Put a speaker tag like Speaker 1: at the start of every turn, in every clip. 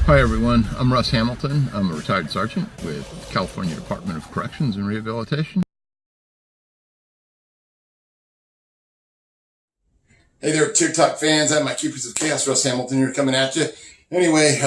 Speaker 1: Hi everyone, I'm Russ Hamilton. I'm a retired sergeant with California Department of Corrections and Rehabilitation.
Speaker 2: Hey there, TikTok fans. I'm my Keepers of Chaos, Russ Hamilton here coming at you. Anyway,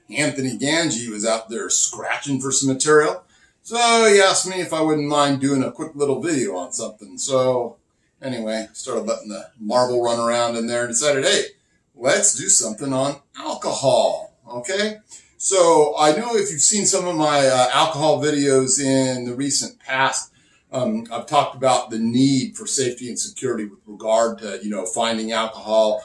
Speaker 2: Anthony Ganji was out there scratching for some material. So he asked me if I wouldn't mind doing a quick little video on something. So anyway, started letting the marble run around in there and decided, hey, let's do something on alcohol. Okay, so I know if you've seen some of my alcohol videos in the recent past, I've talked about the need for safety and security with regard to, finding alcohol,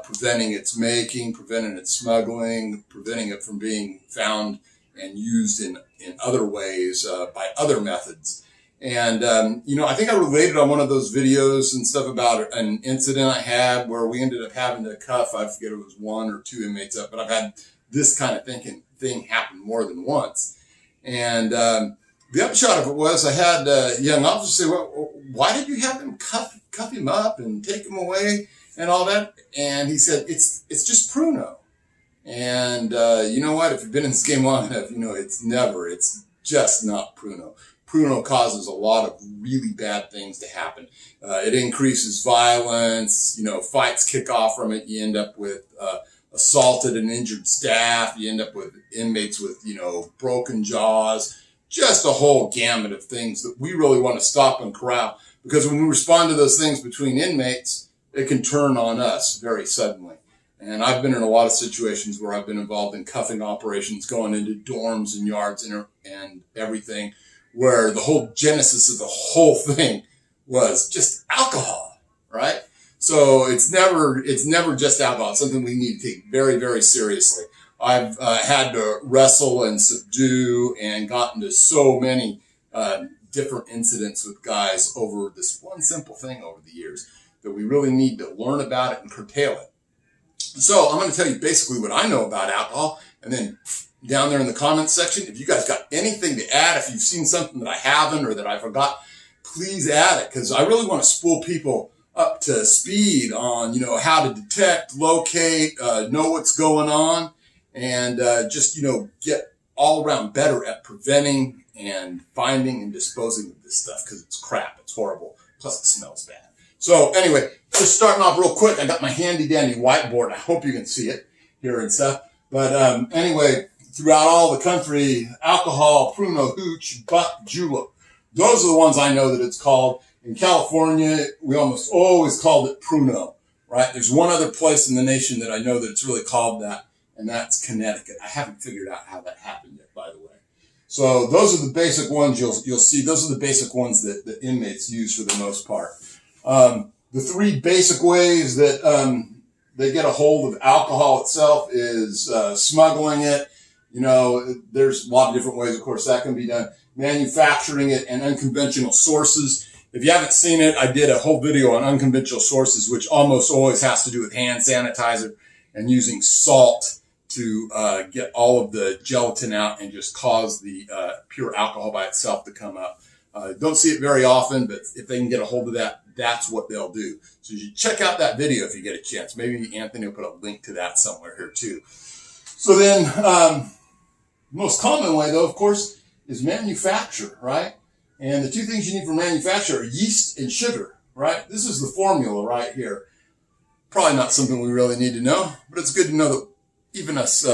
Speaker 2: preventing its making, preventing its smuggling, preventing it from being found and used in other ways by other methods. And, I think I related on one of those videos and stuff about an incident I had where we ended up having to cuff, I forget if it was 1 or 2 inmates up, but I've had this kind of thing happen more than once. And the upshot of it was I had a young officer say, well, why did you have them cuff him up and take him away and all that? And he said, it's just PRUNO. And you know what? If you've been in this game long enough, it's just not PRUNO. PRUNO causes a lot of really bad things to happen. It increases violence, fights kick off from it. You end up with assaulted and injured staff. You end up with inmates with, broken jaws, just a whole gamut of things that we really want to stop and corral. Because when we respond to those things between inmates, it can turn on us very suddenly. And I've been in a lot of situations where I've been involved in cuffing operations, going into dorms and yards and everything, where the whole genesis of the whole thing was just alcohol, right? So it's never just alcohol. It's something we need to take very, very seriously. I've had to wrestle and subdue and gotten to so many different incidents with guys over this one simple thing over the years that we really need to learn about it and curtail it. So I'm going to tell you basically what I know about alcohol, and then down there in the comments section, if you guys got anything to add, if you've seen something that I haven't or that I forgot, please add it, because I really want to spool people up to speed on, how to detect, locate, know what's going on, and just, get all around better at preventing and finding and disposing of this stuff, because it's crap. It's horrible. Plus it smells bad. So anyway, just starting off real quick, I got my handy dandy whiteboard. I hope you can see it here and stuff. But anyway, throughout all the country, alcohol, PRUNO, hooch, buck, julep. Those are the ones I know that it's called. In California, we almost always called it PRUNO, right? There's one other place in the nation that I know that it's really called that, and that's Connecticut. I haven't figured out how that happened yet, by the way. So those are the basic ones you'll see. Those are the basic ones that the inmates use for the most part. The 3 basic ways that they get a hold of alcohol itself is smuggling it. There's a lot of different ways, of course, that can be done. Manufacturing it and unconventional sources. If you haven't seen it, I did a whole video on unconventional sources, which almost always has to do with hand sanitizer and using salt to get all of the gelatin out and just cause the pure alcohol by itself to come up. Don't see it very often, but if they can get a hold of that, that's what they'll do. So you should check out that video if you get a chance. Maybe Anthony will put a link to that somewhere here too. So then, most common way though, of course, is manufacture, right? And the 2 things you need for manufacture are yeast and sugar, right? This is the formula right here. Probably not something we really need to know, but it's good to know that even us,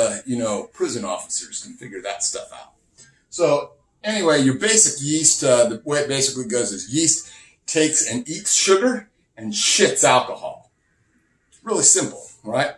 Speaker 2: prison officers can figure that stuff out. So anyway, your basic yeast, the way it basically goes is yeast takes and eats sugar and shits alcohol. It's really simple, right?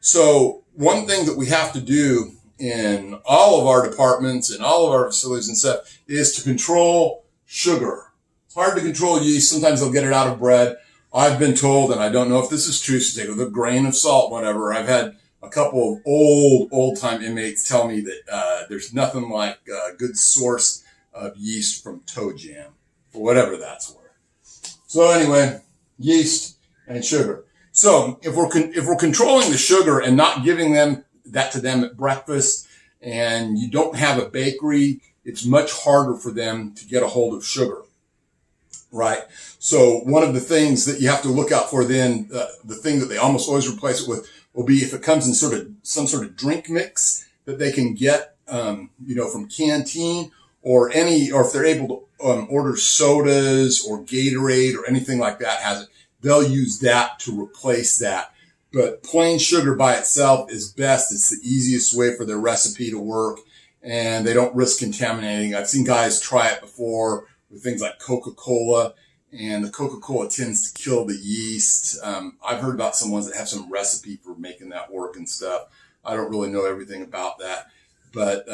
Speaker 2: So one thing that we have to do in all of our departments and all of our facilities and stuff is to control sugar. It's hard to control yeast. Sometimes they'll get it out of bread. I've been told, and I don't know if this is true, so take it with a grain of salt, whatever. I've had a couple of old-time inmates tell me that there's nothing like a good source of yeast from toe jam, for whatever that's worth. So anyway, yeast and sugar. So if we're controlling the sugar and not giving that to them at breakfast, and you don't have a bakery, it's much harder for them to get a hold of sugar, right? So one of the things that you have to look out for then, the thing that they almost always replace it with, will be if it comes in some sort of drink mix, that they can get, from Canteen or if they're able to order sodas or Gatorade or anything like that has it, they'll use that to replace that. But plain sugar by itself is best. It's the easiest way for their recipe to work, and they don't risk contaminating. I've seen guys try it before with things like Coca-Cola, and the Coca-Cola tends to kill the yeast. I've heard about some ones that have some recipe for making that work and stuff. I don't really know everything about that, but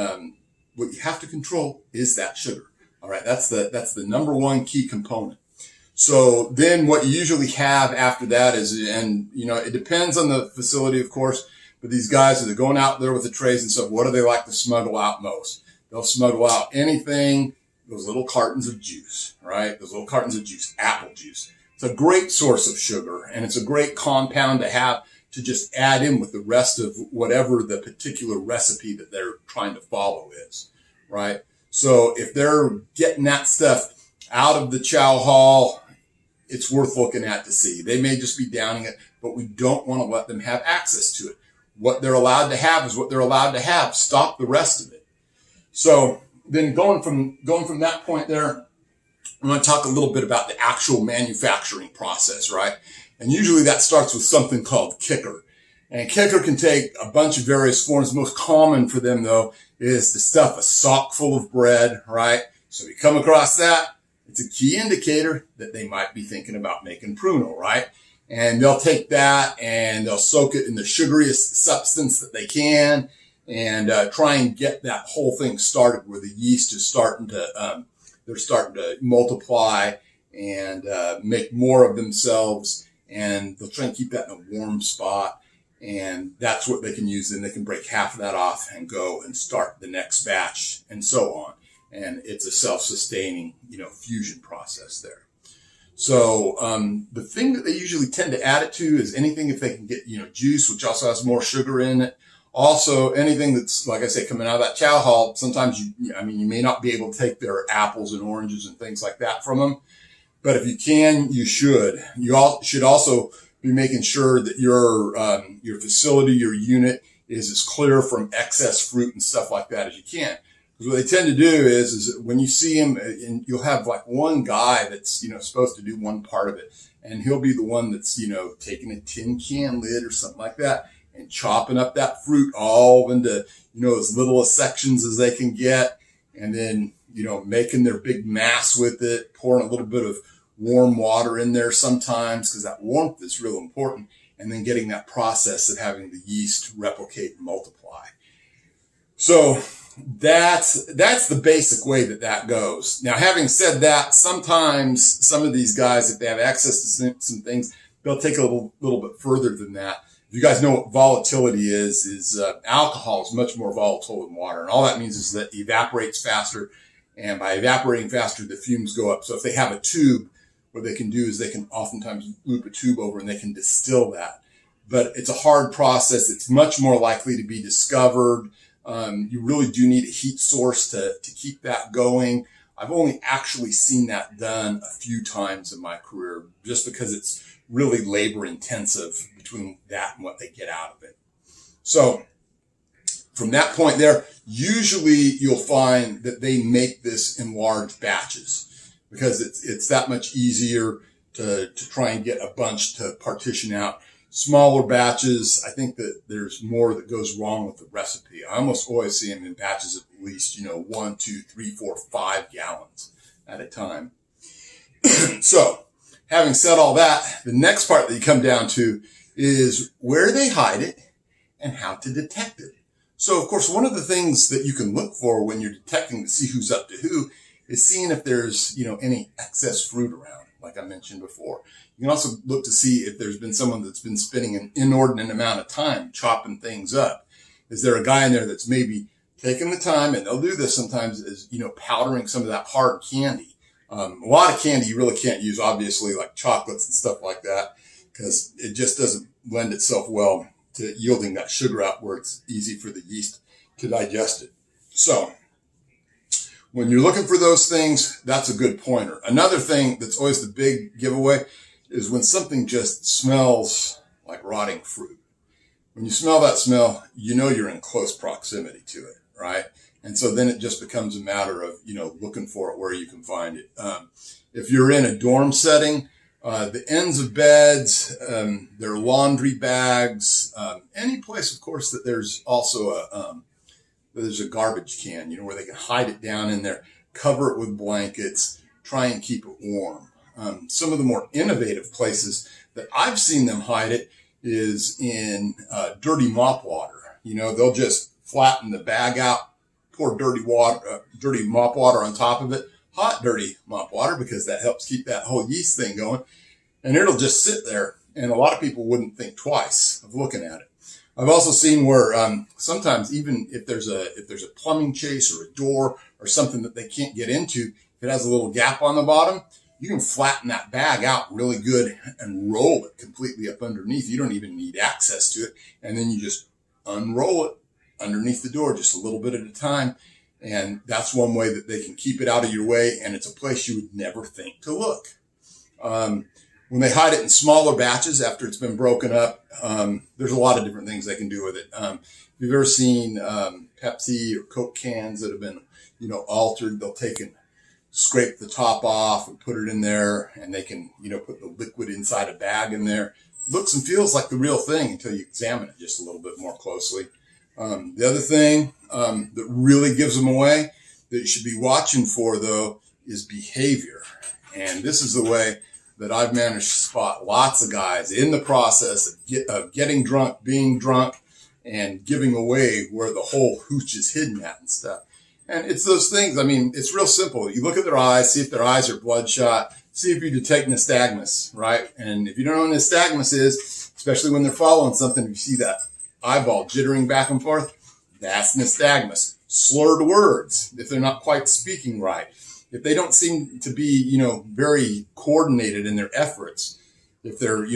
Speaker 2: what you have to control is that sugar. All right, that's the number one key component. So then what you usually have after that is, and it depends on the facility, of course, but these guys, they're going out there with the trays and stuff, what do they like to smuggle out most? They'll smuggle out anything, those little cartons of juice, right? Those little cartons of juice, apple juice. It's a great source of sugar, and it's a great compound to have to just add in with the rest of whatever the particular recipe that they're trying to follow is, right? So if they're getting that stuff out of the chow hall, it's worth looking at to see. They may just be downing it, but we don't want to let them have access to it. What they're allowed to have is what they're allowed to have. Stop the rest of it. So then going from that point there, I'm going to talk a little bit about the actual manufacturing process, right? And usually that starts with something called kicker. And kicker can take a bunch of various forms. Most common for them, though, is to stuff a sock full of bread, right? So if you come across that, it's a key indicator that they might be thinking about making pruno, right? And they'll take that and they'll soak it in the sugariest substance that they can and try and get that whole thing started where the yeast is starting to, they're starting to multiply and make more of themselves. And they'll try and keep that in a warm spot. And that's what they can use. Then they can break half of that off and go and start the next batch and so on. And it's a self-sustaining, fusion process there. So the thing that they usually tend to add it to is anything if they can get, juice, which also has more sugar in it. Also, anything that's, like I say, coming out of that chow hall, sometimes you may not be able to take their apples and oranges and things like that from them. But if you can, you should. You should also be making sure that your facility, your unit is as clear from excess fruit and stuff like that as you can. Because what they tend to do is when you see them, and you'll have like one guy that's, supposed to do one part of it. And he'll be the one that's, taking a tin can lid or something like that and chopping up that fruit all into, as little sections as they can get. And then, making their big mass with it, pouring a little bit of warm water in there sometimes because that warmth is real important. And then getting that process of having the yeast replicate and multiply. So that's the basic way that goes. Now, having said that, sometimes some of these guys, if they have access to some things, they'll take a little bit further than that. If you guys know what volatility is alcohol is much more volatile than water. And all that means is that it evaporates faster. And by evaporating faster, the fumes go up. So if they have a tube, what they can do is they can oftentimes loop a tube over and they can distill that. But it's a hard process. It's much more likely to be discovered. You really do need a heat source to keep that going. I've only actually seen that done a few times in my career just because it's really labor intensive between that and what they get out of it. So from that point there, usually you'll find that they make this in large batches because it's that much easier to try and get a bunch to partition out. Smaller batches, I think that there's more that goes wrong with the recipe. I almost always see them in batches of at least, 1, 2, 3, 4, 5 gallons at a time. So having said all that, the next part that you come down to is where they hide it and how to detect it. So, of course, one of the things that you can look for when you're detecting to see who's up to who is seeing if there's, any excess fruit around, like I mentioned before. You can also look to see if there's been someone that's been spending an inordinate amount of time chopping things up. Is there a guy in there that's maybe taking the time, and they'll do this sometimes, is, powdering some of that hard candy. A lot of candy you really can't use, obviously, like chocolates and stuff like that, because it just doesn't lend itself well to yielding that sugar out where it's easy for the yeast to digest it. So when you're looking for those things, that's a good pointer. Another thing that's always the big giveaway is when something just smells like rotting fruit. when you smell that smell, you know you're in close proximity to it, right? And so then it just becomes a matter of, looking for it where you can find it. If you're in a dorm setting, the ends of beds, their laundry bags, any place, of course, that there's also there's a garbage can, where they can hide it down in there, cover it with blankets, try and keep it warm. Some of the more innovative places that I've seen them hide it is in dirty mop water. They'll just flatten the bag out, pour dirty mop water on top of it, hot dirty mop water, because that helps keep that whole yeast thing going, and it'll just sit there, and a lot of people wouldn't think twice of looking at it. I've also seen where sometimes even if there's a plumbing chase or a door or something that they can't get into, if it has a little gap on the bottom, you can flatten that bag out really good and roll it completely up underneath. You don't even need access to it, and then you just unroll it underneath the door just a little bit at a time. And that's one way that they can keep it out of your way, and it's a place you would never think to look. When they hide it in smaller batches after it's been broken up, there's a lot of different things they can do with it. If you've ever seen Pepsi or Coke cans that have been, altered, they'll take and scrape the top off and put it in there, and they can, put the liquid inside a bag in there. Looks and feels like the real thing until you examine it just a little bit more closely. The other thing that really gives them away that you should be watching for, though, is behavior. And this is the way that I've managed to spot lots of guys in the process of getting drunk, being drunk, and giving away where the whole hooch is hidden at and stuff. And it's those things. I mean, it's real simple. You look at their eyes, see if their eyes are bloodshot, see if you detect nystagmus, right? And if you don't know what nystagmus is, especially when they're following something, if you see that eyeball jittering back and forth, that's nystagmus. Slurred words, if they're not quite speaking right. If they don't seem to be, very coordinated in their efforts, if they're,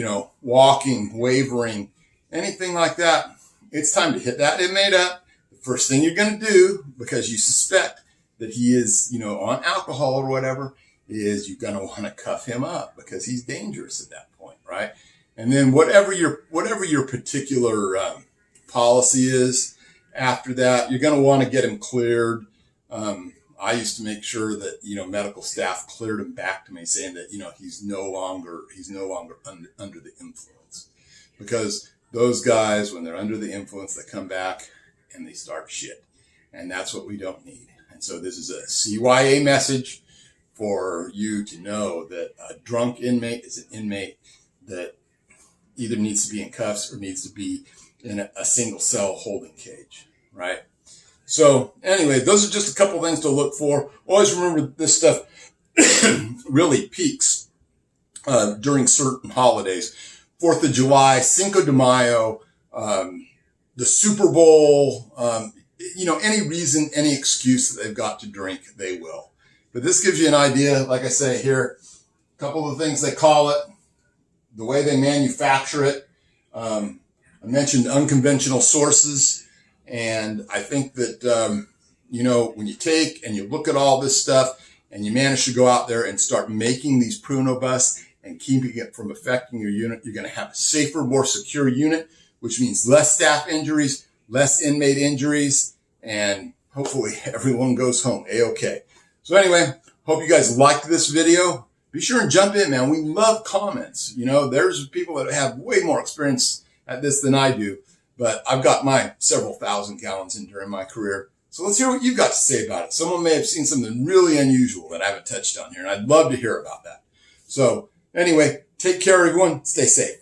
Speaker 2: walking, wavering, anything like that, it's time to hit that inmate up. The first thing you're going to do, because you suspect that he is, on alcohol or whatever, is you're going to want to cuff him up because he's dangerous at that point, right? And then whatever your particular policy is after that, you're going to want to get him cleared. I used to make sure that, medical staff cleared him back to me, saying that, he's no longer under the influence, because those guys, when they're under the influence, they come back and they start shit, and that's what we don't need. And so this is a CYA message for you to know that a drunk inmate is an inmate that either needs to be in cuffs or needs to be in a single cell holding cage, right? So anyway, those are just a couple things to look for. Always remember this stuff really peaks during certain holidays. 4th of July, Cinco de Mayo, the Super Bowl, any reason, any excuse that they've got to drink, they will. But this gives you an idea, like I say here, a couple of the things they call it, the way they manufacture it. I mentioned unconventional sources. And I think that, when you take and you look at all this stuff and you manage to go out there and start making these PRUNO busts and keeping it from affecting your unit, you're going to have a safer, more secure unit, which means less staff injuries, less inmate injuries, and hopefully everyone goes home A-okay. So anyway, hope you guys liked this video. Be sure and jump in, man. We love comments. There's people that have way more experience at this than I do, but I've got my several thousand gallons in during my career. So let's hear what you've got to say about it. Someone may have seen something really unusual that I haven't touched on here, and I'd love to hear about that. So anyway, take care, everyone. Stay safe.